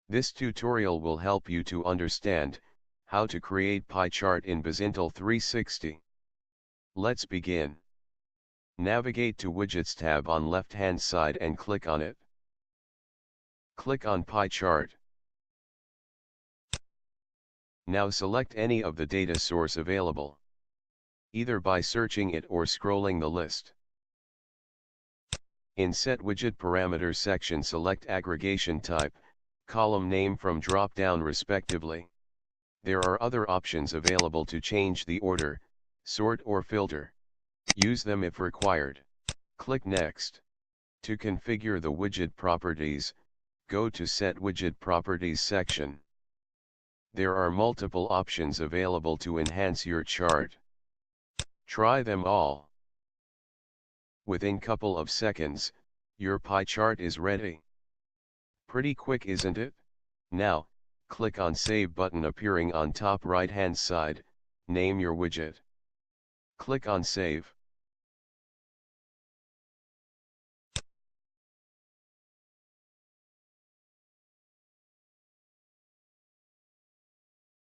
This tutorial will help you to understand how to create pie chart in Bizintel360. Let's begin. Navigate to Widgets tab on left-hand side and click on it. Click on pie chart. Now select any of the data source available, either by searching it or scrolling the list. In Set Widget Parameter section, select Aggregation Type, Column Name from drop-down respectively. There are other options available to change the order, sort or filter. Use them if required. Click Next. To configure the widget properties, go to Set Widget Properties section. There are multiple options available to enhance your chart. Try them all. Within couple of seconds, your pie chart is ready. Pretty quick, isn't it? Now, click on Save button appearing on top right-hand side, name your widget. Click on Save.